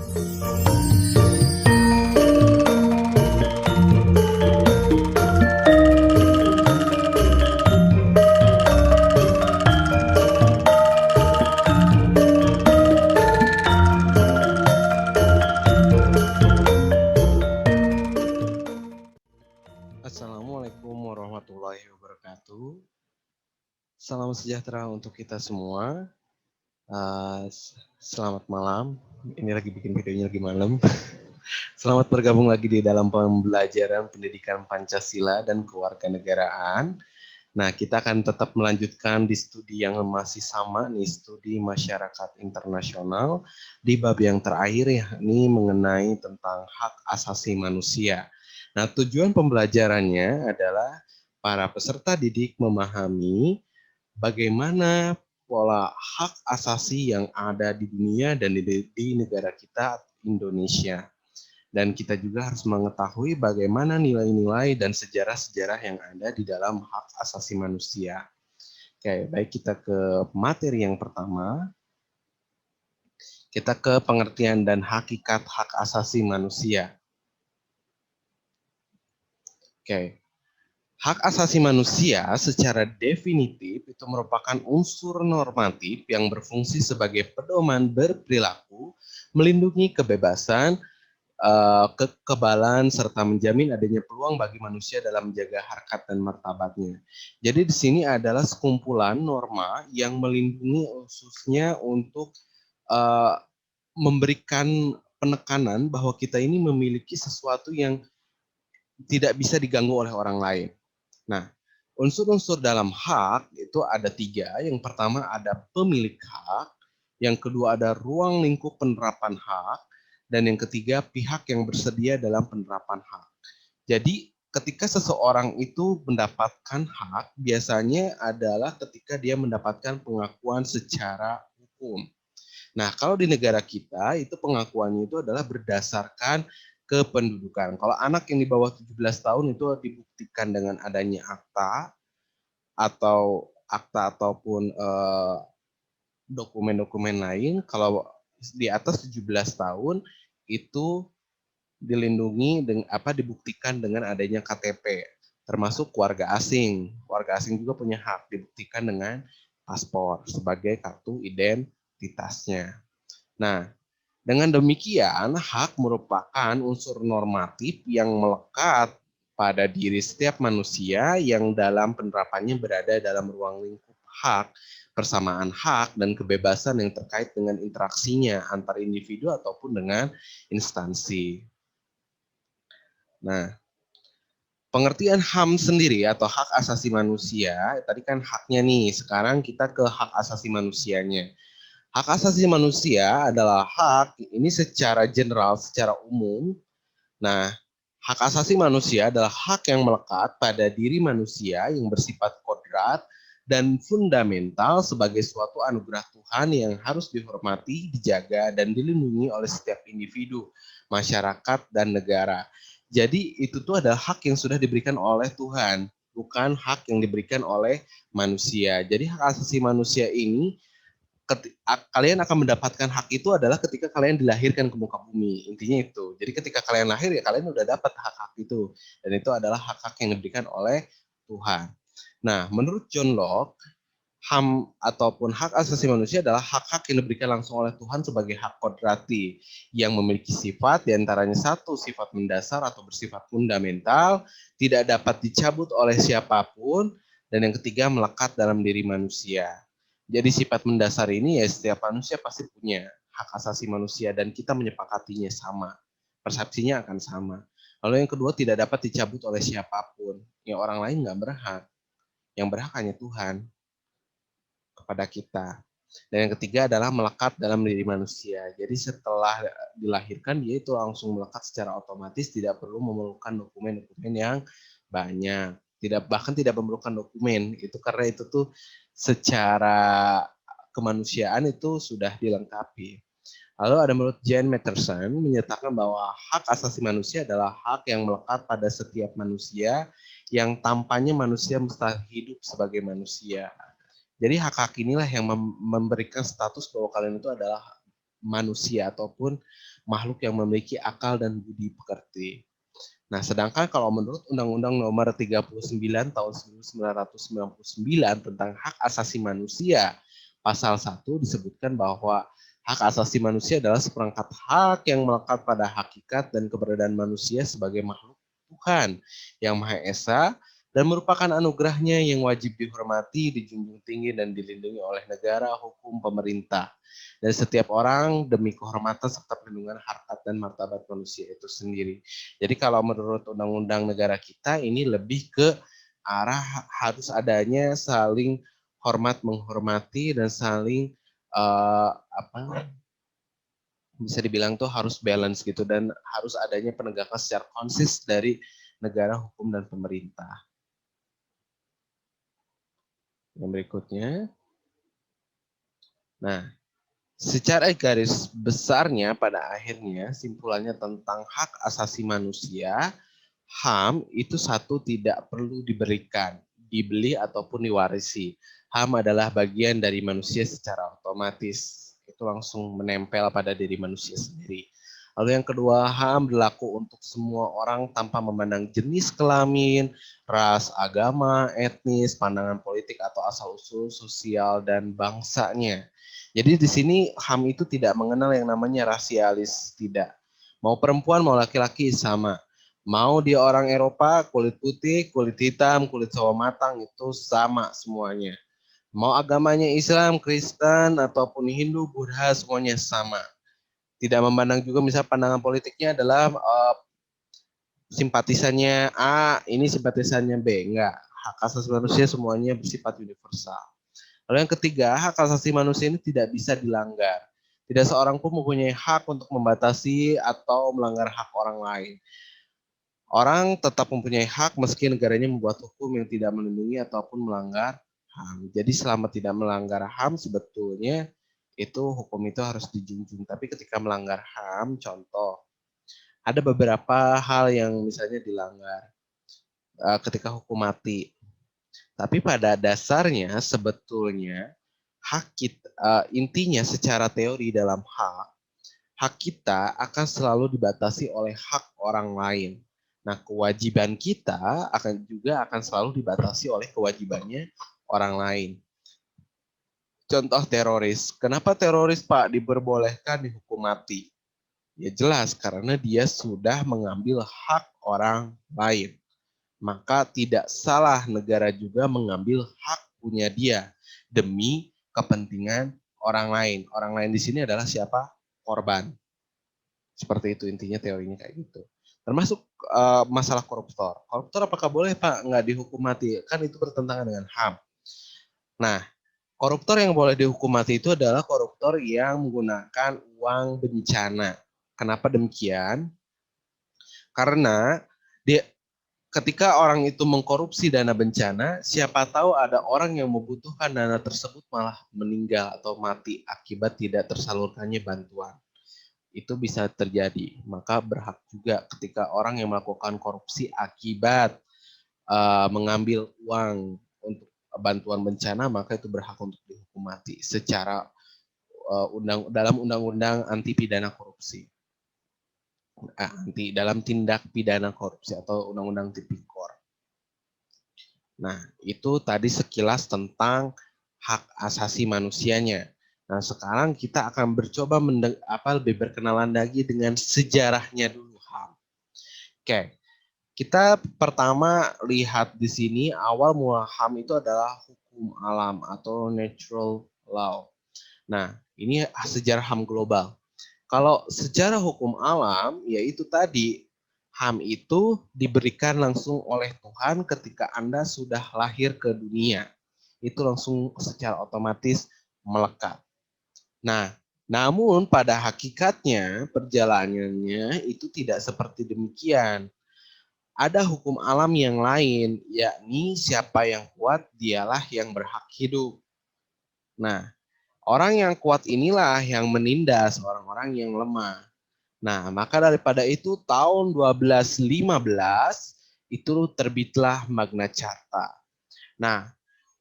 Assalamualaikum warahmatullahi wabarakatuh. Salam sejahtera untuk kita semua. Selamat malam. Ini lagi bikin videonya lagi malam. Selamat bergabung lagi di dalam pembelajaran pendidikan Pancasila dan kewarganegaraan. Nah, kita akan tetap melanjutkan di studi yang masih sama nih, studi masyarakat internasional di bab yang terakhir, yakni mengenai tentang hak asasi manusia. Nah, tujuan pembelajarannya adalah para peserta didik memahami bagaimana pola hak asasi yang ada di dunia dan di negara kita, Indonesia. Dan kita juga harus mengetahui bagaimana nilai-nilai dan sejarah-sejarah yang ada di dalam hak asasi manusia. Oke, baik, kita ke materi yang pertama. Kita ke pengertian dan hakikat hak asasi manusia. Oke. Hak asasi manusia secara definitif itu merupakan unsur normatif yang berfungsi sebagai pedoman berperilaku, melindungi kebebasan, kekebalan, serta menjamin adanya peluang bagi manusia dalam menjaga harkat dan martabatnya. Jadi di sini adalah sekumpulan norma yang melindungi khususnya untuk memberikan penekanan bahwa kita ini memiliki sesuatu yang tidak bisa diganggu oleh orang lain. Nah, unsur-unsur dalam hak itu ada 3. Yang pertama ada pemilik hak, yang kedua ada ruang lingkup penerapan hak, dan yang ketiga pihak yang bersedia dalam penerapan hak. Jadi ketika seseorang itu mendapatkan hak, biasanya adalah ketika dia mendapatkan pengakuan secara hukum. Nah, kalau di negara kita itu pengakuannya itu adalah berdasarkan kependudukan. Kalau anak yang di bawah 17 tahun itu dibuktikan dengan adanya akta ataupun dokumen-dokumen lain. Kalau di atas 17 tahun itu dilindungi dibuktikan dengan adanya KTP, termasuk warga asing. Warga asing juga punya hak dibuktikan dengan paspor sebagai kartu identitasnya. Nah, dengan demikian, hak merupakan unsur normatif yang melekat pada diri setiap manusia yang dalam penerapannya berada dalam ruang lingkup hak, persamaan hak, dan kebebasan yang terkait dengan interaksinya antar individu ataupun dengan instansi. Nah, pengertian HAM sendiri atau hak asasi manusia, tadi kan haknya nih, sekarang kita ke hak asasi manusianya. Hak asasi manusia adalah hak ini secara general, secara umum. Nah, hak asasi manusia adalah hak yang melekat pada diri manusia yang bersifat kodrat dan fundamental sebagai suatu anugerah Tuhan yang harus dihormati, dijaga, dan dilindungi oleh setiap individu, masyarakat, dan negara. Jadi itu tuh adalah hak yang sudah diberikan oleh Tuhan, bukan hak yang diberikan oleh manusia. Jadi hak asasi manusia ini kalian akan mendapatkan hak itu adalah ketika kalian dilahirkan ke muka bumi. Intinya itu. Jadi ketika kalian lahir ya kalian udah dapat hak-hak itu. Dan itu adalah hak-hak yang diberikan oleh Tuhan. Nah, menurut John Locke, HAM ataupun hak asasi manusia adalah hak-hak yang diberikan langsung oleh Tuhan sebagai hak kodrati yang memiliki sifat diantaranya satu sifat mendasar atau bersifat fundamental, tidak dapat dicabut oleh siapapun, dan yang ketiga melekat dalam diri manusia. Jadi sifat mendasar ini ya setiap manusia pasti punya hak asasi manusia dan kita menyepakatinya sama. Persepsinya akan sama. Lalu yang kedua tidak dapat dicabut oleh siapapun. Ya orang lain nggak berhak. Yang berhak hanya Tuhan kepada kita. Dan yang ketiga adalah melekat dalam diri manusia. Jadi setelah dilahirkan dia itu langsung melekat secara otomatis, tidak perlu memerlukan dokumen-dokumen yang banyak. Bahkan tidak memerlukan dokumen. Itu karena itu tuh secara kemanusiaan itu sudah dilengkapi. Lalu ada menurut Jane Matterson menyatakan bahwa hak asasi manusia adalah hak yang melekat pada setiap manusia yang tampaknya manusia mustahil hidup sebagai manusia. Jadi hak-hak inilah yang memberikan status bahwa kalian itu adalah manusia ataupun makhluk yang memiliki akal dan budi pekerti. Nah, sedangkan kalau menurut Undang-Undang Nomor 39 Tahun 1999 tentang hak asasi manusia, pasal 1 disebutkan bahwa hak asasi manusia adalah seperangkat hak yang melekat pada hakikat dan keberadaan manusia sebagai makhluk Tuhan yang Maha Esa dan merupakan anugerahnya yang wajib dihormati, dijunjung tinggi, dan dilindungi oleh negara, hukum, pemerintah, dan setiap orang demi kehormatan serta perlindungan harkat dan martabat manusia itu sendiri. Jadi kalau menurut undang-undang negara kita ini lebih ke arah harus adanya saling hormat menghormati dan saling apa bisa dibilang tuh harus balance gitu dan harus adanya penegakan secara konsis dari negara, hukum, dan pemerintah. Yang berikutnya. Nah, secara garis besarnya pada akhirnya simpulannya tentang hak asasi manusia, HAM itu satu tidak perlu diberikan, dibeli ataupun diwarisi. HAM adalah bagian dari manusia secara otomatis. Itu langsung menempel pada diri manusia sendiri. Lalu yang kedua, HAM berlaku untuk semua orang tanpa memandang jenis kelamin, ras, agama, etnis, pandangan politik atau asal-usul sosial dan bangsanya. Jadi di sini HAM itu tidak mengenal yang namanya rasialis, tidak. Mau perempuan, mau laki-laki sama. Mau dia orang Eropa, kulit putih, kulit hitam, kulit sawo matang, itu sama semuanya. Mau agamanya Islam, Kristen, ataupun Hindu, Buddha, semuanya sama. Tidak memandang juga misalnya pandangan politiknya adalah simpatisannya A, ini simpatisannya B. Enggak. Hak asasi manusia semuanya bersifat universal. Lalu yang ketiga, hak asasi manusia ini tidak bisa dilanggar. Tidak seorang pun mempunyai hak untuk membatasi atau melanggar hak orang lain. Orang tetap mempunyai hak meski negaranya membuat hukum yang tidak melindungi ataupun melanggar HAM. Jadi selama tidak melanggar HAM sebetulnya itu hukum itu harus dijunjung. Tapi ketika melanggar HAM, contoh, ada beberapa hal yang misalnya dilanggar ketika hukum mati. Tapi pada dasarnya sebetulnya hak kita, intinya secara teori dalam hak kita akan selalu dibatasi oleh hak orang lain. Nah, kewajiban kita akan selalu dibatasi oleh kewajibannya orang lain. Contoh teroris. Kenapa teroris, Pak, diperbolehkan dihukum mati? Ya jelas, karena dia sudah mengambil hak orang lain. Maka tidak salah negara juga mengambil hak punya dia demi kepentingan orang lain. Orang lain di sini adalah siapa? Korban. Seperti itu intinya teorinya kayak gitu. Termasuk masalah koruptor. Koruptor apakah boleh Pak nggak dihukum mati? Kan itu bertentangan dengan HAM. Nah, koruptor yang boleh dihukum mati itu adalah koruptor yang menggunakan uang bencana. Kenapa demikian? Karena dia ketika orang itu mengkorupsi dana bencana, siapa tahu ada orang yang membutuhkan dana tersebut malah meninggal atau mati akibat tidak tersalurkannya bantuan. Itu bisa terjadi. Maka berhak juga ketika orang yang melakukan korupsi akibat mengambil uang untuk bantuan bencana, maka itu berhak untuk dihukum mati secara dalam undang-undang anti pidana korupsi. Dalam tindak pidana korupsi atau undang-undang tipikor. Nah, itu tadi sekilas tentang hak asasi manusianya. Nah, sekarang kita akan bercoba lebih berkenalan lagi dengan sejarahnya dulu HAM. Oke, kita pertama lihat di sini awal mula HAM itu adalah hukum alam atau natural law. Nah, ini sejarah HAM global. Kalau secara hukum alam, yaitu tadi HAM itu diberikan langsung oleh Tuhan ketika Anda sudah lahir ke dunia. Itu langsung secara otomatis melekat. Nah, namun pada hakikatnya perjalanannya itu tidak seperti demikian. Ada hukum alam yang lain, yakni siapa yang kuat dialah yang berhak hidup. Nah, orang yang kuat inilah yang menindas orang-orang yang lemah. Nah, maka daripada itu tahun 1215 itu terbitlah Magna Carta. Nah,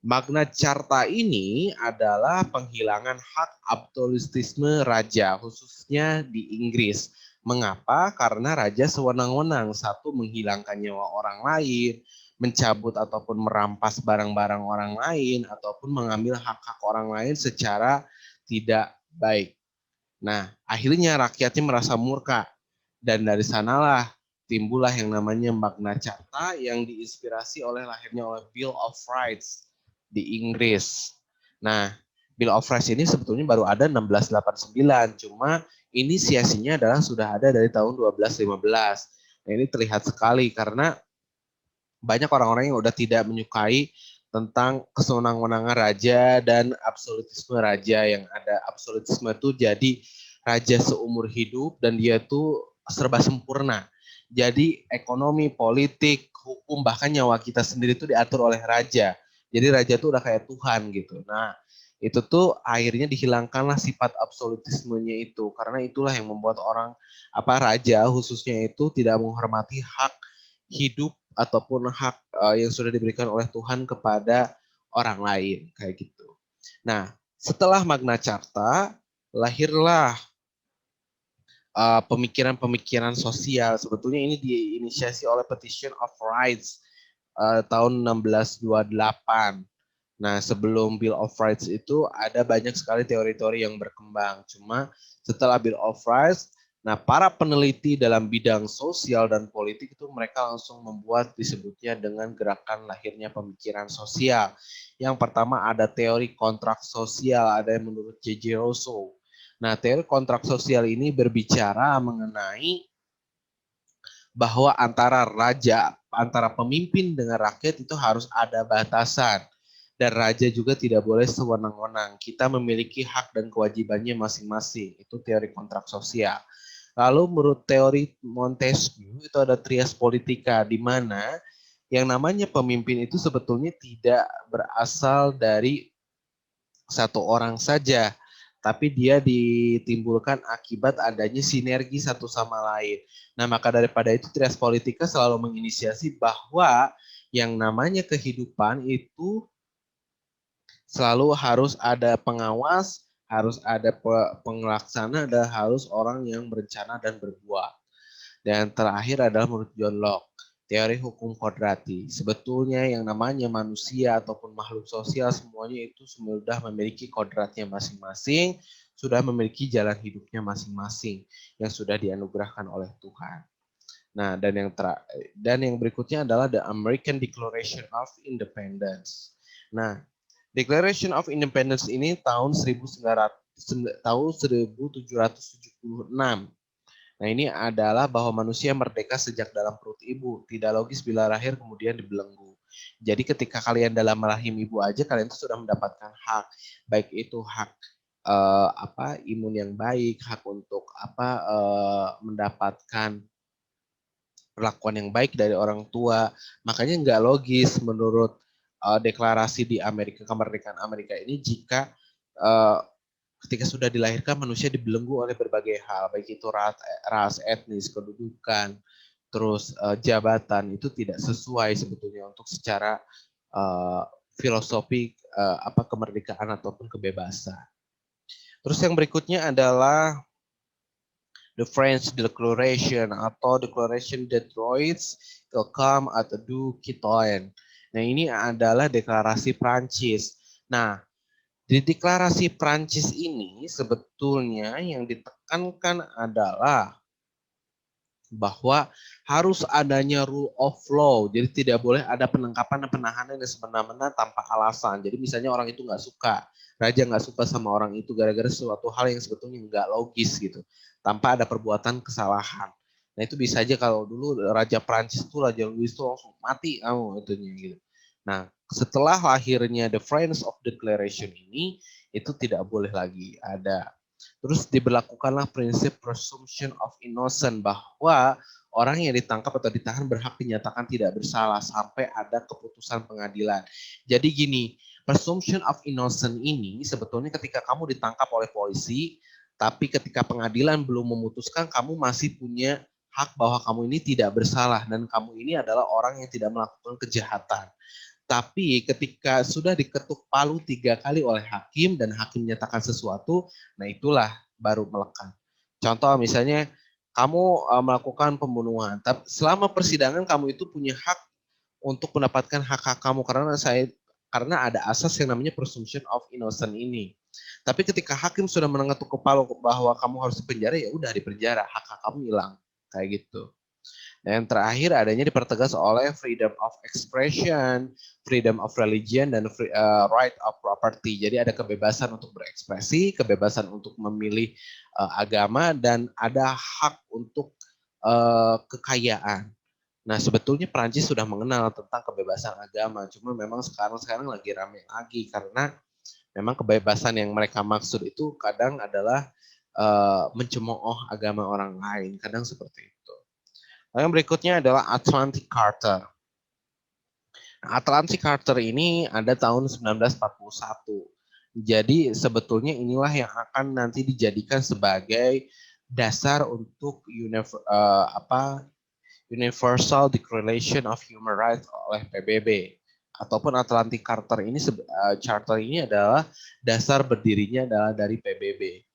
Magna Carta ini adalah penghilangan hak absolutisme raja, khususnya di Inggris. Mengapa? Karena raja sewenang-wenang, satu menghilangkan nyawa orang lain, mencabut ataupun merampas barang-barang orang lain, ataupun mengambil hak-hak orang lain secara tidak baik. Nah, akhirnya rakyatnya merasa murka, dan dari sanalah timbullah yang namanya Magna Carta yang diinspirasi oleh lahirnya oleh Bill of Rights di Inggris. Nah, Bill of Rights ini sebetulnya baru ada 1689, cuma inisiasinya adalah sudah ada dari tahun 1215. Nah, ini terlihat sekali karena banyak orang-orang yang udah tidak menyukai tentang kesenang-wenangan raja dan absolutisme raja yang ada. Absolutisme itu jadi raja seumur hidup dan dia tuh serba sempurna. Jadi ekonomi, politik, hukum, bahkan nyawa kita sendiri itu diatur oleh raja. Jadi raja tuh udah kayak Tuhan gitu. Nah, itu tuh akhirnya dihilangkanlah sifat absolutismenya itu karena itulah yang membuat orang raja khususnya itu tidak menghormati hak hidup ataupun hak yang sudah diberikan oleh Tuhan kepada orang lain kayak gitu. Nah, setelah Magna Carta lahirlah pemikiran-pemikiran sosial. Sebetulnya ini diinisiasi oleh Petition of Rights tahun 1628. Nah, sebelum Bill of Rights itu ada banyak sekali teori-teori yang berkembang. Cuma setelah Bill of Rights, nah para peneliti dalam bidang sosial dan politik itu mereka langsung membuat disebutnya dengan gerakan lahirnya pemikiran sosial. Yang pertama ada teori kontrak sosial, ada yang menurut J.J. Rousseau. Nah, teori kontrak sosial ini berbicara mengenai bahwa antara pemimpin dengan rakyat itu harus ada batasan. Dan raja juga tidak boleh sewenang-wenang. Kita memiliki hak dan kewajibannya masing-masing. Itu teori kontrak sosial. Lalu menurut teori Montesquieu itu ada trias politika, di mana yang namanya pemimpin itu sebetulnya tidak berasal dari satu orang saja, tapi dia ditimbulkan akibat adanya sinergi satu sama lain. Nah, maka daripada itu trias politika selalu menginisiasi bahwa yang namanya kehidupan itu selalu harus ada pengawas, harus ada pengelaksana, dan harus orang yang berencana dan berbuat. Dan terakhir adalah menurut John Locke, teori hukum kodrati. Sebetulnya yang namanya manusia ataupun makhluk sosial semuanya itu sudah memiliki kodratnya masing-masing, sudah memiliki jalan hidupnya masing-masing yang sudah dianugerahkan oleh Tuhan. Nah, dan yang berikutnya adalah the American Declaration of Independence. Nah, Declaration of Independence ini tahun 1776. Nah, ini adalah bahwa manusia merdeka sejak dalam perut ibu. Tidak logis bila lahir kemudian dibelenggu. Jadi ketika kalian dalam rahim ibu aja, kalian itu sudah mendapatkan hak. Baik itu hak imun yang baik, hak untuk mendapatkan perlakuan yang baik dari orang tua. Makanya nggak logis menurut deklarasi di Amerika, kemerdekaan Amerika ini jika ketika sudah dilahirkan manusia dibelenggu oleh berbagai hal, baik itu ras, etnis, kedudukan, terus jabatan, itu tidak sesuai sebetulnya untuk secara filosofi kemerdekaan ataupun kebebasan. Terus yang berikutnya adalah the French Declaration atau Declaration des Droits de l'Homme et du Citoyen. Nah, ini adalah deklarasi Prancis. Nah, di deklarasi Prancis ini sebetulnya yang ditekankan adalah bahwa harus adanya rule of law. Jadi tidak boleh ada penangkapan dan penahanan yang semena-mena tanpa alasan. Jadi misalnya orang itu nggak suka, raja nggak suka sama orang itu gara-gara suatu hal yang sebetulnya nggak logis gitu, tanpa ada perbuatan kesalahan. Nah itu bisa aja kalau dulu Raja Prancis itu Raja Louis itu langsung mati kamu itunya gitu. Nah setelah lahirnya the Friends of Declaration ini itu tidak boleh lagi ada. Terus diberlakukanlah prinsip presumption of innocence bahwa orang yang ditangkap atau ditahan berhak dinyatakan tidak bersalah sampai ada keputusan pengadilan. Jadi gini, presumption of innocence ini sebetulnya ketika kamu ditangkap oleh polisi, tapi ketika pengadilan belum memutuskan, kamu masih punya hak bahwa kamu ini tidak bersalah dan kamu ini adalah orang yang tidak melakukan kejahatan. Tapi ketika sudah diketuk palu 3 kali oleh hakim dan hakim menyatakan sesuatu, nah itulah baru melekat. Contoh misalnya kamu melakukan pembunuhan, tapi selama persidangan kamu itu punya hak untuk mendapatkan hak-hak kamu karena ada asas yang namanya presumption of innocent ini. Tapi ketika hakim sudah mengetuk kepala bahwa kamu harus dipenjara, ya udah dipenjara, hak-hak kamu hilang kayak gitu. Dan yang terakhir adanya dipertegas oleh freedom of expression, freedom of religion, dan right of property. Jadi ada kebebasan untuk berekspresi, kebebasan untuk memilih agama, dan ada hak untuk kekayaan. Nah, sebetulnya Prancis sudah mengenal tentang kebebasan agama, cuma memang sekarang lagi rame lagi karena memang kebebasan yang mereka maksud itu kadang adalah mencemooh agama orang lain, kadang seperti itu. Lalu yang berikutnya adalah Atlantic Charter. Nah, Atlantic Charter ini ada tahun 1941. Jadi sebetulnya inilah yang akan nanti dijadikan sebagai dasar untuk Universal Declaration of Human Rights oleh PBB. Ataupun Atlantic Charter ini adalah dasar berdirinya adalah dari PBB.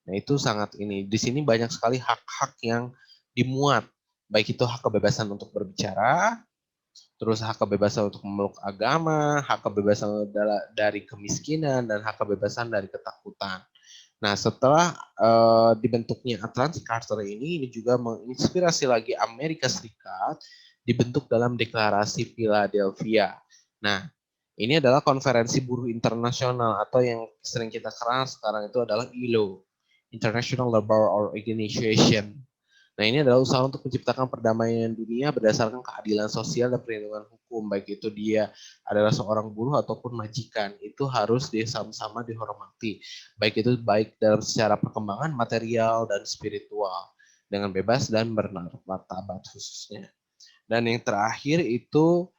Nah, itu sangat ini. Di sini banyak sekali hak-hak yang dimuat, baik itu hak kebebasan untuk berbicara, terus hak kebebasan untuk memeluk agama, hak kebebasan dari kemiskinan, dan hak kebebasan dari ketakutan. Nah, setelah dibentuknya Atlantic Charter ini juga menginspirasi lagi Amerika Serikat dibentuk dalam Deklarasi Philadelphia. Nah, ini adalah konferensi buruh internasional atau yang sering kita kenal sekarang itu adalah ILO, International Labour Organization. Nah, ini adalah usaha untuk menciptakan perdamaian dunia berdasarkan keadilan sosial dan perlindungan hukum, baik itu dia adalah seorang buruh ataupun majikan, itu harus sama-sama dihormati, baik dalam secara perkembangan material dan spiritual, dengan bebas dan bermartabat khususnya. Dan yang terakhir itu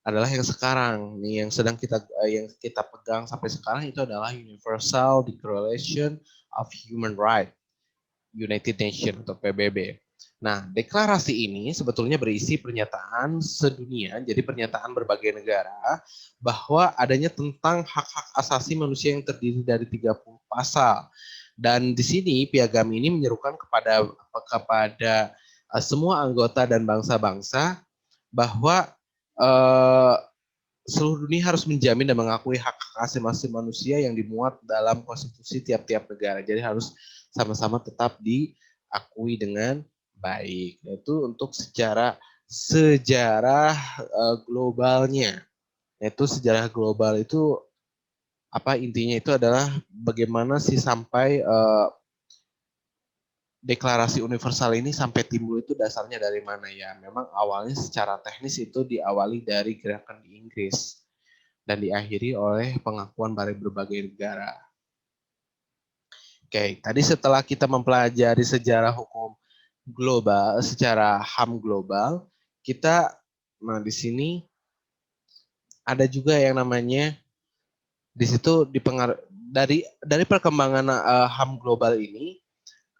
adalah yang sekarang, nih yang kita pegang sampai sekarang itu adalah Universal Declaration of Human Rights. United Nations atau PBB. Nah, deklarasi ini sebetulnya berisi pernyataan sedunia, jadi pernyataan berbagai negara bahwa adanya tentang hak-hak asasi manusia yang terdiri dari 30 pasal. Dan di sini piagam ini menyerukan kepada semua anggota dan bangsa-bangsa bahwa eh, seluruh dunia harus menjamin dan mengakui hak-hak asasi manusia yang dimuat dalam konstitusi tiap-tiap negara. Jadi harus sama-sama tetap diakui dengan baik. Itu untuk sejarah globalnya. Yaitu sejarah global itu apa intinya itu adalah bagaimana sih sampai deklarasi universal ini sampai timbul itu dasarnya dari mana ya? Memang awalnya secara teknis itu diawali dari gerakan di Inggris dan diakhiri oleh pengakuan dari berbagai negara. Oke, tadi setelah kita mempelajari sejarah hukum global, secara HAM global, di sini ada juga yang namanya di situ dari perkembangan HAM global ini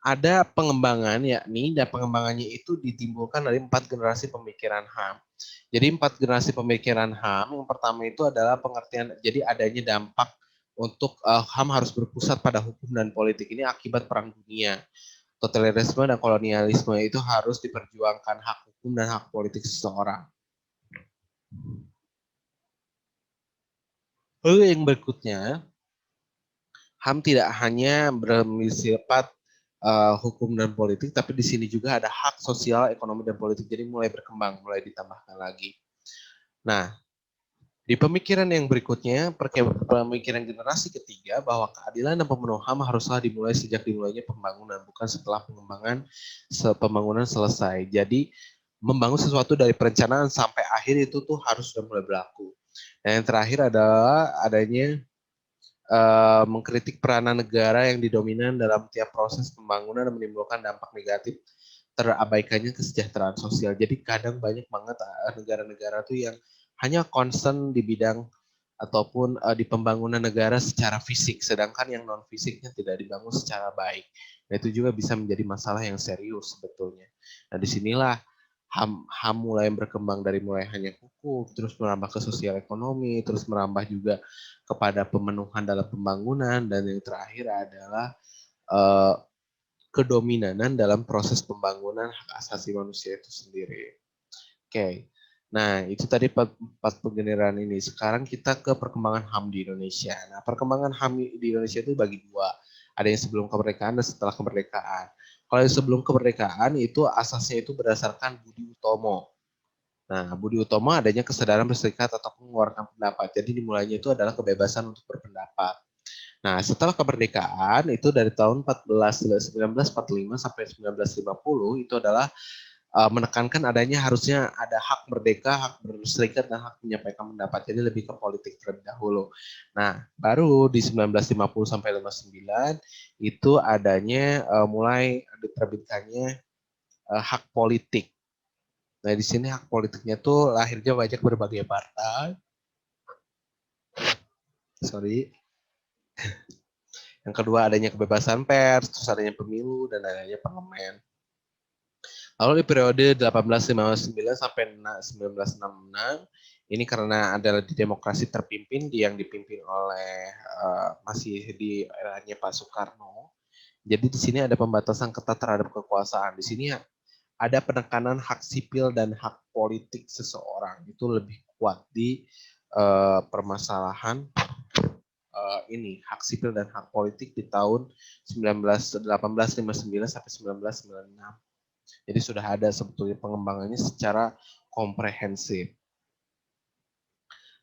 ada pengembangan yakni dan pengembangannya itu ditimbulkan dari 4 generasi pemikiran HAM. Jadi 4 generasi pemikiran HAM yang pertama itu adalah pengertian jadi adanya dampak untuk HAM harus berpusat pada hukum dan politik ini akibat perang dunia. Totalitarisme dan kolonialisme itu harus diperjuangkan hak hukum dan hak politik seseorang. Lalu yang berikutnya, HAM tidak hanya bersifat hukum dan politik, tapi di sini juga ada hak sosial, ekonomi, dan politik. Jadi mulai berkembang, mulai ditambahkan lagi. Nah, di pemikiran yang berikutnya, pemikiran generasi ketiga bahwa keadilan dan pemenuhan HAM haruslah dimulai sejak dimulainya pembangunan, bukan setelah pembangunan selesai. Jadi membangun sesuatu dari perencanaan sampai akhir itu tuh harus sudah mulai berlaku. Dan yang terakhir adalah adanya mengkritik peranan negara yang didominan dalam tiap proses pembangunan dan menimbulkan dampak negatif terabaikannya kesejahteraan sosial. Jadi kadang banyak banget negara-negara tuh yang hanya concern di bidang ataupun di pembangunan negara secara fisik, sedangkan yang non fisiknya tidak dibangun secara baik. Nah, itu juga bisa menjadi masalah yang serius sebetulnya. Nah, disinilah HAM mulai berkembang dari mulai hanya hukum, terus merambah ke sosial ekonomi, terus merambah juga kepada pemenuhan dalam pembangunan, dan yang terakhir adalah uh, kedominanan dalam proses pembangunan hak asasi manusia itu sendiri. Oke, nah itu tadi empat pengenderaan ini. Sekarang kita ke perkembangan HAM di Indonesia. Nah, perkembangan HAM di Indonesia itu bagi dua. Ada yang sebelum kemerdekaan dan setelah kemerdekaan. Kalau yang sebelum kemerdekaan itu asasnya itu berdasarkan Budi Utomo. Nah, Budi Utomo adanya kesadaran berserikat ataupun mengeluarkan pendapat. Jadi dimulainya itu adalah kebebasan untuk berpendapat. Nah, setelah kemerdekaan itu dari tahun 1945 sampai 1950 itu adalah menekankan adanya harusnya ada hak merdeka, hak berserikat, dan hak menyampaikan pendapat. Jadi lebih ke politik terlebih dahulu. Nah, baru di 1950 sampai 59 itu adanya mulai diterbitkannya hak politik. Nah, di sini hak politiknya tuh lahirnya banyak berbagai partai. Sorry. Yang kedua adanya kebebasan pers, terus adanya pemilu, dan adanya parlemen. Lalu di periode 1859 sampai 1966, ini karena adalah di demokrasi terpimpin yang dipimpin oleh masih di eranya Pak Soekarno. Jadi di sini ada pembatasan ketat terhadap kekuasaan. Di sini ada penekanan hak sipil dan hak politik seseorang. Itu lebih kuat di permasalahan ini hak sipil dan hak politik di tahun 1859 sampai 1996. Jadi sudah ada sebetulnya pengembangannya secara komprehensif.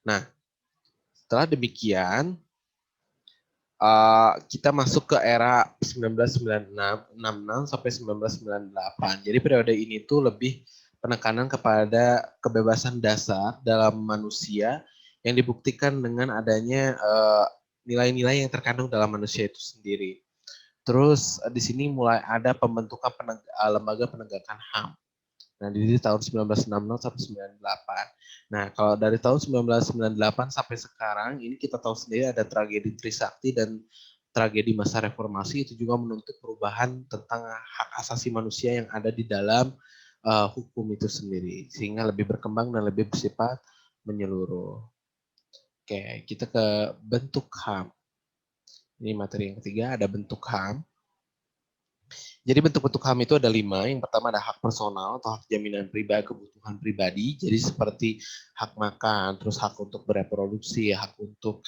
Nah, setelah demikian, kita masuk ke era 1966 sampai 1998. Jadi periode ini tuh lebih penekanan kepada kebebasan dasar dalam manusia yang dibuktikan dengan adanya nilai-nilai yang terkandung dalam manusia itu sendiri. Terus di sini mulai ada pembentukan lembaga penegakan HAM. Nah, di tahun 1966 sampai 98. Nah, kalau dari tahun 1998 sampai sekarang, ini kita tahu sendiri ada tragedi Trisakti dan tragedi masa reformasi itu juga menuntut perubahan tentang hak asasi manusia yang ada di dalam hukum itu sendiri, sehingga lebih berkembang dan lebih bersifat menyeluruh. Oke, kita ke bentuk HAM. Ini materi yang ketiga, ada bentuk HAM. Jadi bentuk-bentuk HAM itu ada 5. Yang pertama ada hak personal atau hak jaminan pribadi, kebutuhan pribadi. Jadi seperti hak makan, terus hak untuk bereproduksi, hak untuk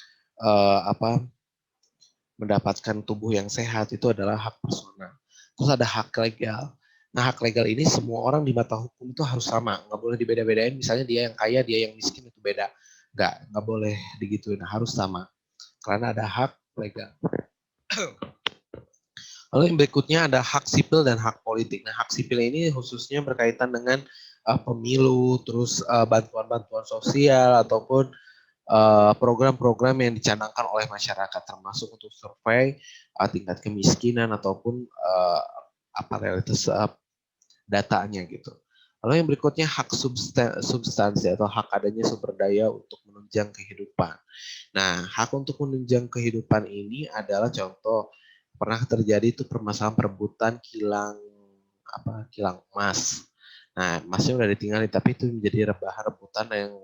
mendapatkan tubuh yang sehat, itu adalah hak personal. Terus ada hak legal. Nah, hak legal ini semua orang di mata hukum itu harus sama, nggak boleh dibeda-bedain. Misalnya dia yang kaya, dia yang miskin itu beda. Nggak boleh digituin, harus sama. Karena ada hak legal. Lalu yang berikutnya ada hak sipil dan hak politik. Nah, hak sipil ini khususnya berkaitan dengan pemilu, terus bantuan-bantuan sosial ataupun program-program yang dicanangkan oleh masyarakat, termasuk untuk survei tingkat kemiskinan ataupun apa realitas datanya gitu. Lalu yang berikutnya hak substansi atau hak adanya sumber daya untuk menunjang kehidupan. Nah, hak untuk menunjang kehidupan ini adalah contoh pernah terjadi itu permasalahan perebutan kilang emas. Nah, emasnya udah ditinggali tapi itu menjadi rebutan yang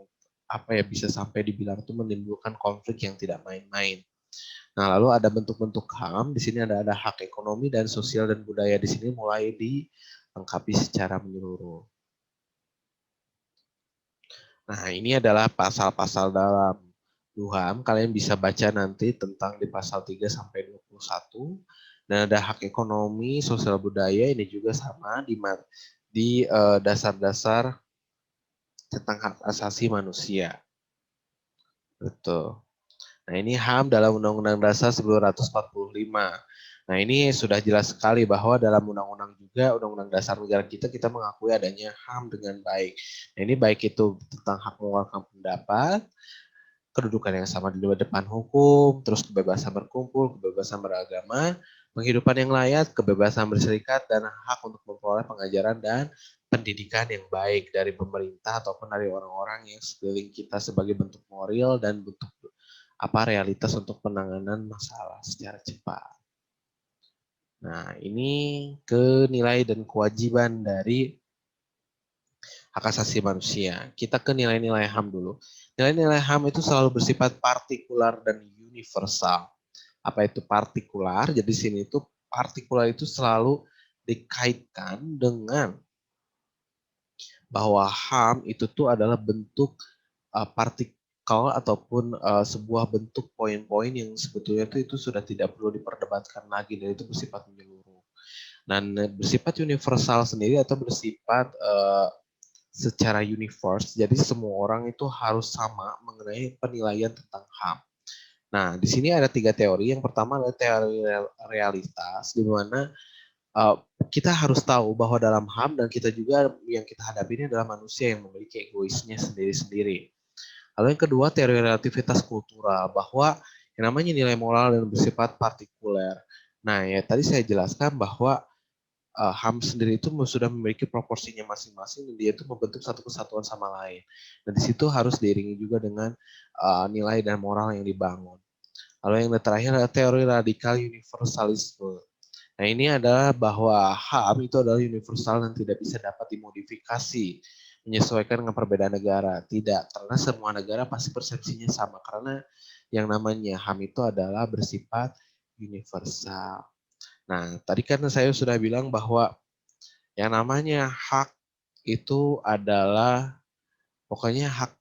bisa sampai dibilang itu menimbulkan konflik yang tidak main-main. Nah, lalu ada bentuk-bentuk HAM. Di sini ada hak ekonomi dan sosial dan budaya. Di sini mulai dilengkapi secara menyeluruh. Nah, ini adalah pasal-pasal dalam HAM. Kalian bisa baca nanti tentang di pasal 3 sampai 21. Dan ada hak ekonomi, sosial budaya, ini juga sama di dasar-dasar tentang hak asasi manusia. Betul. Nah, ini HAM dalam Undang-Undang Dasar 1945. Nah, ini sudah jelas sekali bahwa dalam undang-undang juga, Undang-Undang Dasar negara kita mengakui adanya HAM dengan baik. Nah, ini baik itu tentang hak mengeluarkan pendapat, kedudukan yang sama di depan hukum, terus kebebasan berkumpul, kebebasan beragama, penghidupan yang layak, kebebasan berserikat, dan hak untuk memperoleh pengajaran dan pendidikan yang baik dari pemerintah ataupun dari orang-orang yang sekeliling kita sebagai bentuk moral dan bentuk realitas untuk penanganan masalah secara cepat. Nah, ini ke nilai dan kewajiban dari hak asasi manusia. Kita ke nilai-nilai HAM dulu. Nilai-nilai HAM itu selalu bersifat partikular dan universal. Apa itu partikular? Jadi sini itu partikular itu selalu dikaitkan dengan bahwa HAM itu tuh adalah bentuk partikel ataupun sebuah bentuk poin-poin yang sebetulnya itu sudah tidak perlu diperdebatkan lagi dan itu bersifat menyeluruh. Dan bersifat universal sendiri atau bersifat secara universe, jadi semua orang itu harus sama mengenai penilaian tentang HAM. Nah, di sini ada 3 teori. Yang pertama adalah teori realitas, di mana kita harus tahu bahwa dalam HAM dan kita juga yang kita hadapi ini adalah manusia yang memiliki egoisnya sendiri-sendiri. Lalu yang kedua, teori relativitas kultural, bahwa yang namanya nilai moral dan bersifat partikuler. Nah, ya tadi saya jelaskan bahwa HAM sendiri itu sudah memiliki proporsinya masing-masing dan dia itu membentuk satu kesatuan sama lain. Dan di situ harus diiringi juga dengan nilai dan moral yang dibangun. Lalu yang terakhir adalah teori radikal universalisme. Nah, ini adalah bahwa HAM itu adalah universal dan tidak bisa dapat dimodifikasi menyesuaikan dengan perbedaan negara. Tidak, karena semua negara pasti persepsinya sama. Karena yang namanya HAM itu adalah bersifat universal. Nah, tadi kan saya sudah bilang bahwa yang namanya hak itu adalah pokoknya hak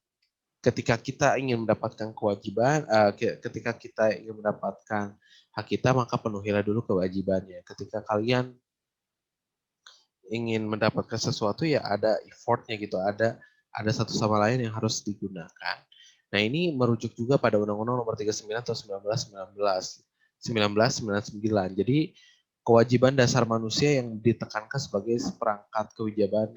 ketika kita ingin mendapatkan kewajiban, ketika kita ingin mendapatkan hak kita, maka penuhilah dulu kewajibannya. Ketika kalian ingin mendapatkan sesuatu ya ada effortnya gitu, ada satu sama lain yang harus digunakan. Nah ini merujuk juga pada Undang-Undang Nomor 39 tahun 1999. Jadi kewajiban dasar manusia yang ditekankan sebagai seperangkat kewajiban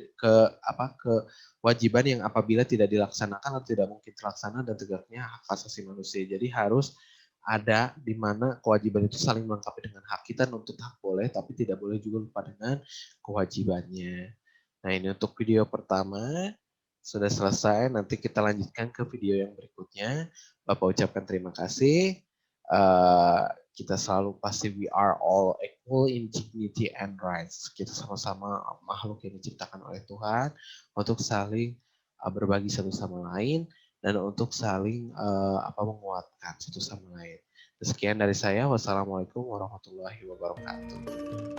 yang apabila tidak dilaksanakan atau tidak mungkin terlaksana dan tegaknya hak asasi manusia. Jadi harus ada di mana kewajiban itu saling melengkapi dengan hak. Kita nuntut hak boleh, tapi tidak boleh juga lupa dengan kewajibannya. Nah ini untuk video pertama sudah selesai. Nanti kita lanjutkan ke video yang berikutnya. Bapak ucapkan terima kasih. Kita selalu pasti we are all equal in dignity and rights. Kita sama-sama makhluk yang diciptakan oleh Tuhan untuk saling berbagi satu sama lain dan untuk saling menguatkan satu sama lain. Sekian dari saya. Wassalamualaikum warahmatullahi wabarakatuh.